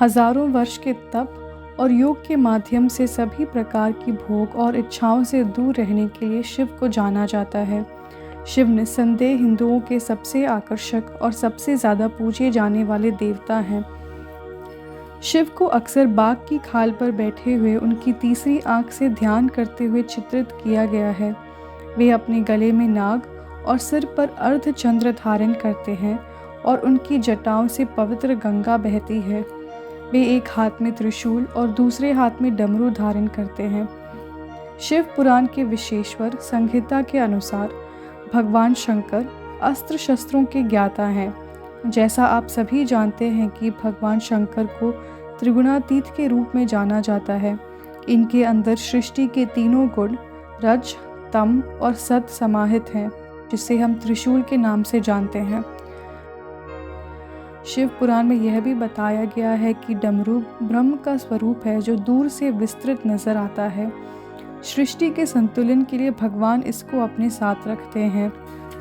हजारों वर्ष के तप और योग के माध्यम से सभी प्रकार की भोग और इच्छाओं से दूर रहने के लिए शिव को जाना जाता है। शिव निस्संदेह हिंदुओं के सबसे आकर्षक और सबसे ज़्यादा पूजे जाने वाले देवता हैं। शिव को अक्सर बाघ की खाल पर बैठे हुए उनकी तीसरी आंख से ध्यान करते हुए चित्रित किया गया है। वे अपने गले में नाग और सिर पर अर्धचंद्र धारण करते हैं और उनकी जटाओं से पवित्र गंगा बहती है। वे एक हाथ में त्रिशूल और दूसरे हाथ में डमरू धारण करते हैं। शिव पुराण के विशेश्वर संहिता के अनुसार भगवान शंकर अस्त्र शस्त्रों के ज्ञाता हैं। जैसा आप सभी जानते हैं कि भगवान शंकर को त्रिगुणातीत के रूप में जाना जाता है। इनके अंदर सृष्टि के तीनों गुण रज, तम और सत समाहित हैं, जिसे हम त्रिशूल के नाम से जानते हैं। शिव पुराण में यह भी बताया गया है कि डमरू ब्रह्म का स्वरूप है जो दूर से विस्तृत नजर आता है। सृष्टि के संतुलन के लिए भगवान इसको अपने साथ रखते हैं।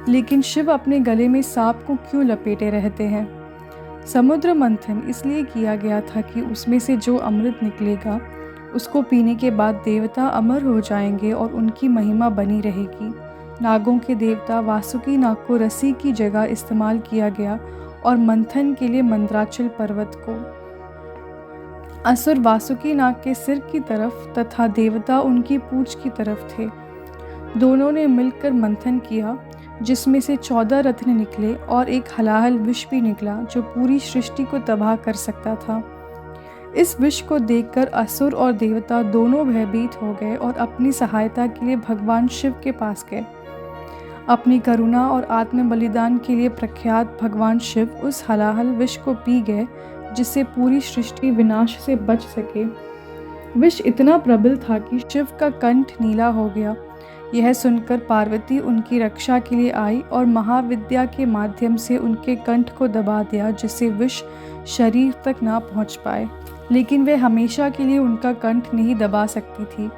लेकिन शिव अपने गले में सांप को क्यों लपेटे रहते हैं? समुद्र मंथन इसलिए किया गया था कि उसमें से जो अमृत निकलेगा उसको पीने के बाद देवता अमर हो जाएंगे और उनकी महिमा बनी रहेगी। नागों के देवता वासुकी नाग को रस्सी की जगह इस्तेमाल किया गया और मंथन के लिए मंदराचल पर्वत को। असुर वासुकी नाग के सिर की तरफ तथा देवता उनकी पूंछ की तरफ थे। दोनों ने मिलकर मंथन किया, जिसमें से 14 रत्न निकले और एक हलाहल विष भी निकला जो पूरी सृष्टि को तबाह कर सकता था। इस विष को देखकर असुर और देवता दोनों भयभीत हो गए और अपनी सहायता के लिए भगवान शिव के पास गए। अपनी करुणा और आत्म बलिदान के लिए प्रख्यात भगवान शिव उस हलाहल विष को पी गए, जिससे पूरी सृष्टि विनाश से बच सके। विष इतना प्रबल था कि शिव का कंठ नीला हो गया। यह सुनकर पार्वती उनकी रक्षा के लिए आई और महाविद्या के माध्यम से उनके कंठ को दबा दिया, जिससे विष शरीर तक ना पहुंच पाए। लेकिन वे हमेशा के लिए उनका कंठ नहीं दबा सकती थी।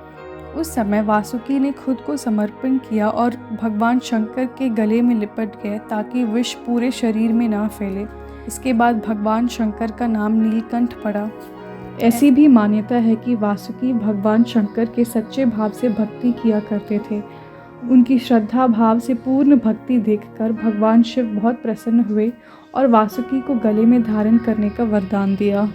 उस समय वासुकी ने खुद को समर्पण किया और भगवान शंकर के गले में लिपट गए ताकि विष पूरे शरीर में ना फैले। इसके बाद भगवान शंकर का नाम नीलकंठ पड़ा। ऐसी भी मान्यता है कि वासुकी भगवान शंकर के सच्चे भाव से भक्ति किया करते थे। उनकी श्रद्धा भाव से पूर्ण भक्ति देखकर भगवान शिव बहुत प्रसन्न हुए और वासुकी को गले में धारण करने का वरदान दिया।